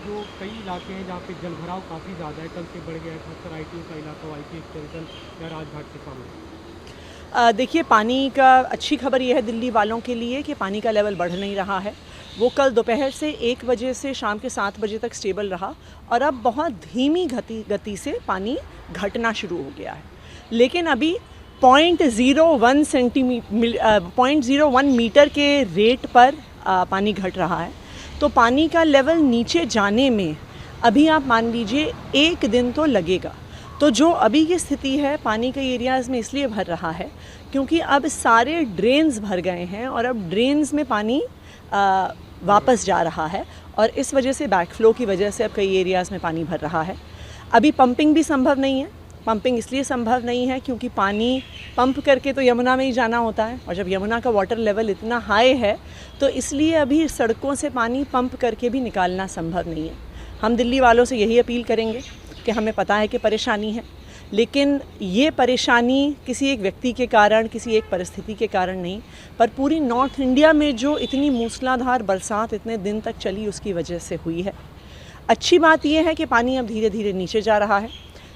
जो कई इलाके हैं जहाँ पे जलभराव काफ़ी ज़्यादा है, कल से बढ़ गया है, खासकर आईटीओ का इलाका, वाईटी एक्सटेंशन या राजघाट के सामने। देखिए, पानी का अच्छी खबर यह है दिल्ली वालों के लिए कि पानी का लेवल बढ़ नहीं रहा है। वो कल दोपहर से 1 बजे से शाम के 7 बजे तक स्टेबल रहा और अब बहुत धीमी गति से पानी घटना शुरू हो गया है। लेकिन अभी 0.01 मीटर के रेट पर पानी घट रहा है। तो पानी का लेवल नीचे जाने में अभी आप मान लीजिए 1 दिन तो लगेगा। तो जो अभी की स्थिति है पानी के एरियाज़ में इसलिए भर रहा है क्योंकि अब सारे ड्रेन्स भर गए हैं और अब ड्रेन्स में पानी वापस जा रहा है और इस वजह से बैकफ्लो की वजह से अब कई एरियाज़ में पानी भर रहा है। अभी पंपिंग भी संभव नहीं है। पंपिंग इसलिए संभव नहीं है क्योंकि पानी पंप करके तो यमुना में ही जाना होता है और जब यमुना का वाटर लेवल इतना हाई है तो इसलिए अभी सड़कों से पानी पंप करके भी निकालना संभव नहीं है। हम दिल्ली वालों से यही अपील करेंगे कि हमें पता है कि परेशानी है, लेकिन ये परेशानी किसी एक व्यक्ति के कारण, किसी एक परिस्थिति के कारण नहीं, पर पूरी नॉर्थ इंडिया में जो इतनी मूसलाधार बरसात इतने दिन तक चली उसकी वजह से हुई है। अच्छी बात यह है कि पानी अब धीरे धीरे नीचे जा रहा है।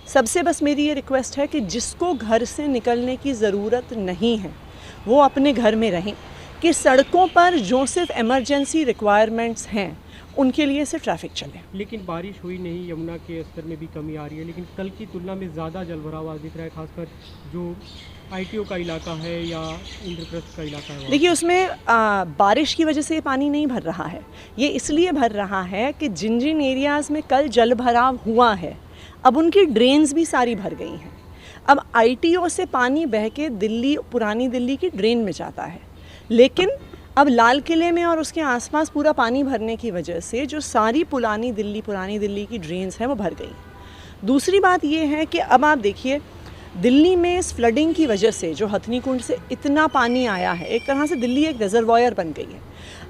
सबसे बस मेरी ये रिक्वेस्ट है कि जिसको घर से निकलने की ज़रूरत नहीं है वो अपने घर में रहें, कि सड़कों पर जो सिर्फ इमरजेंसी रिक्वायरमेंट्स हैं उनके लिए से ट्रैफिक चले। लेकिन बारिश हुई नहीं, यमुना के स्तर में भी कमी आ रही है, लेकिन कल की तुलना में ज़्यादा जलभराव आज दिख रहा है, खासकर जो आईटीओ का इलाका है या इंद्रप्रस्थ का इलाका है। देखिए, उसमें बारिश की वजह से ये पानी नहीं भर रहा है। ये इसलिए भर रहा है कि जिन जिन एरियाज़ में कल जलभराव हुआ है अब उनकी ड्रेन्स भी सारी भर गई हैं। अब आईटीओ से पानी बह के दिल्ली, पुरानी दिल्ली की ड्रेन में जाता है, लेकिन अब लाल किले में और उसके आसपास पूरा पानी भरने की वजह से जो सारी पुरानी दिल्ली की ड्रेन्स हैं वो भर गई। दूसरी बात ये है कि अब आप देखिए, दिल्ली में इस फ्लडिंग की वजह से जो हथनी कुंड से इतना पानी आया है, एक तरह से दिल्ली एक रिजर्वॉयर बन गई है।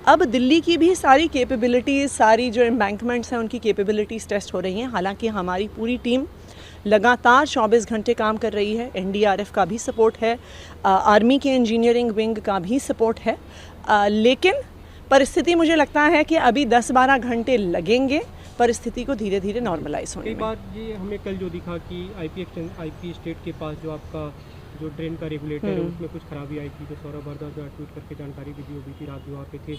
अब दिल्ली की भी सारी कैपेबिलिटीज़, सारी जो एम्बैंकमेंट्स हैं उनकी कैपेबिलिटीज़ टेस्ट हो रही हैं। हालांकि हमारी पूरी टीम लगातार 24 घंटे काम कर रही है। एनडीआरएफ का भी सपोर्ट है, आर्मी के इंजीनियरिंग विंग का भी सपोर्ट है, लेकिन परिस्थिति मुझे लगता है कि अभी 10-12 घंटे लगेंगे परिस्थिति को धीरे धीरे नॉर्मलाइज होने में। कई बार ये हमें कल जो दिखा कि आईपी स्टेट के पास जो आपका जो ड्रेन का रेगुलेटर है उसमें कुछ खराबी आई थी, तो सौरभ भारद्वाज ने ट्वीट करके जानकारी भी दी होगी थी, रात वहाँ पे थे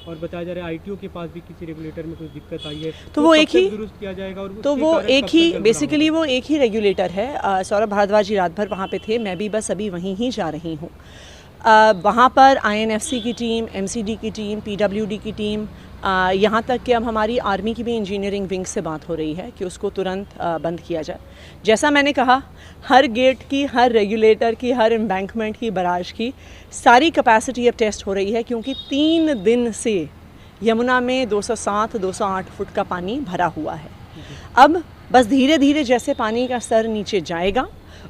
और बताया जा रहा है आईटीओ के पास भी किसी रेगुलेटर में कुछ दिक्कत आई है, तो वो एक ही दुरुस्त किया जाएगा। और तो वो एक ही बेसिकली वो एक ही रेगुलेटर है। सौरभ भारद्वाज जी रात भर वहाँ पे थे, मैं भी बस अभी वहीं ही जा रही हूँ। वहाँ पर आईएनएफसी की टीम, एमसीडी की टीम, पीडब्ल्यूडी की टीम, यहाँ तक कि अब हमारी आर्मी की भी इंजीनियरिंग विंग से बात हो रही है कि उसको तुरंत बंद किया जाए। जैसा मैंने कहा, हर गेट की, हर रेगुलेटर की, हर एम्बैंकमेंट की, बराज की सारी कैपेसिटी अब टेस्ट हो रही है क्योंकि 3 दिन से यमुना में 207-208 फुट का पानी भरा हुआ है। अब बस धीरे धीरे जैसे पानी का स्तर नीचे जाएगा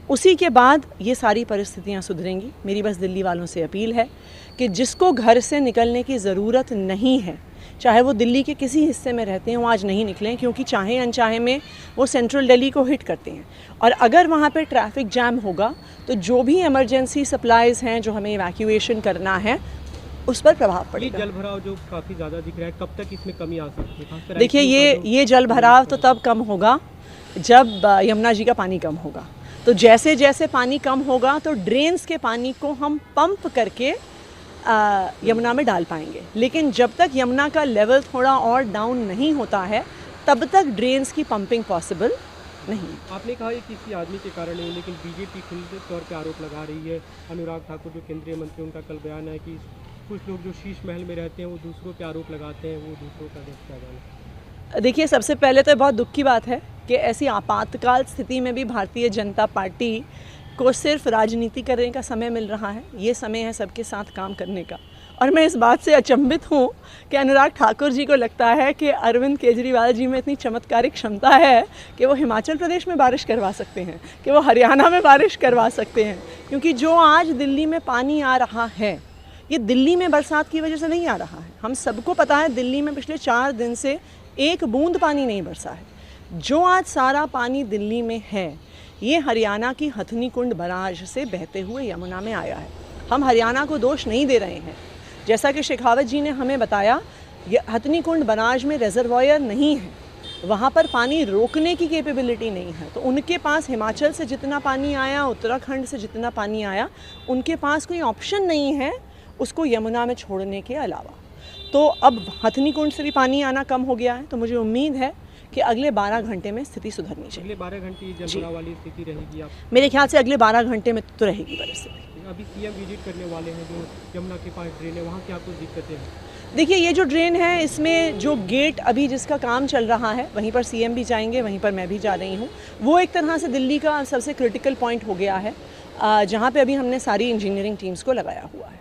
उसी के बाद ये सारी परिस्थितियाँ सुधरेंगी। मेरी बस दिल्ली वालों से अपील है कि जिसको घर से निकलने की ज़रूरत नहीं है, चाहे वो दिल्ली के किसी हिस्से में रहते हैं, वो आज नहीं निकलें, क्योंकि चाहे अनचाहे में वो सेंट्रल दिल्ली को हिट करते हैं और अगर वहाँ पे ट्रैफिक जैम होगा तो जो भी इमरजेंसी सप्लाईज़ हैं जो हमें इवैक्यूएशन करना है उस पर प्रभाव पड़ेगा। जलभराव जो काफ़ी ज़्यादा दिख रहा है, कब तक इसमें कमी आ सकती है? देखिए, ये जलभराव तो तब कम होगा जब यमुना जी का पानी कम होगा। तो जैसे जैसे पानी कम होगा तो ड्रेन्स के पानी को हम पंप करके यमुना में डाल पाएंगे, लेकिन जब तक यमुना का लेवल थोड़ा और डाउन नहीं होता है तब तक ड्रेन्स की पंपिंग पॉसिबल नहीं। आपने कहा ये किसी आदमी के कारण नहीं, लेकिन बीजेपी खुले तौर पे आरोप लगा रही है। अनुराग ठाकुर जो केंद्रीय मंत्री, उनका कल बयान है कि कुछ लोग जो शीश महल में रहते हैं वो दूसरों पे आरोप लगाते हैं, वो दूसरों का देश क्या जाने। देखिए, सबसे पहले तो बहुत दुख की बात है कि ऐसी आपातकाल स्थिति में भी भारतीय जनता पार्टी को सिर्फ राजनीति करने का समय मिल रहा है। ये समय है सबके साथ काम करने का। और मैं इस बात से अचंभित हूँ कि अनुराग ठाकुर जी को लगता है कि अरविंद केजरीवाल जी में इतनी चमत्कारिक क्षमता है कि वो हिमाचल प्रदेश में बारिश करवा सकते हैं, कि वो हरियाणा में बारिश करवा सकते हैं। क्योंकि जो आज दिल्ली में पानी आ रहा है ये दिल्ली में बरसात की वजह से नहीं आ रहा है। हम सबको पता है दिल्ली में पिछले 4 दिन से एक बूंद पानी नहीं बरसा है। जो आज सारा पानी दिल्ली में है ये हरियाणा की हथनी कुंड बराज से बहते हुए यमुना में आया है। हम हरियाणा को दोष नहीं दे रहे हैं। जैसा कि शेखावत जी ने हमें बताया, ये हथनी कुंड बराज में रिजर्वॉयर नहीं है, वहाँ पर पानी रोकने की कैपेबिलिटी नहीं है। तो उनके पास हिमाचल से जितना पानी आया, उत्तराखंड से जितना पानी आया, उनके पास कोई ऑप्शन नहीं है उसको यमुना में छोड़ने के अलावा। तो अब हथनी कुंड से भी पानी आना कम हो गया है, तो मुझे उम्मीद है कि अगले 12 घंटे में स्थिति सुधरनी चाहिए। अगले 12 घंटे जलभराव वाली स्थिति रहेगी? आप मेरे ख्याल से अगले 12 घंटे में तो रहेगी परिस्थिति। अभी सीएम विजिट करने वाले हैं, जो यमुना के पास ड्रेन है, वहाँ क्या कुछ दिक्कतें हैं? देखिए, ये जो ड्रेन है, इसमें जो गेट अभी जिसका काम चल रहा है, वहीं पर सीएम भी जाएंगे, वहीं पर मैं भी जा रही हूँ। वो एक तरह से दिल्ली का सबसे क्रिटिकल पॉइंट हो गया है, जहाँ पे अभी हमने सारी इंजीनियरिंग टीम्स को लगाया हुआ है।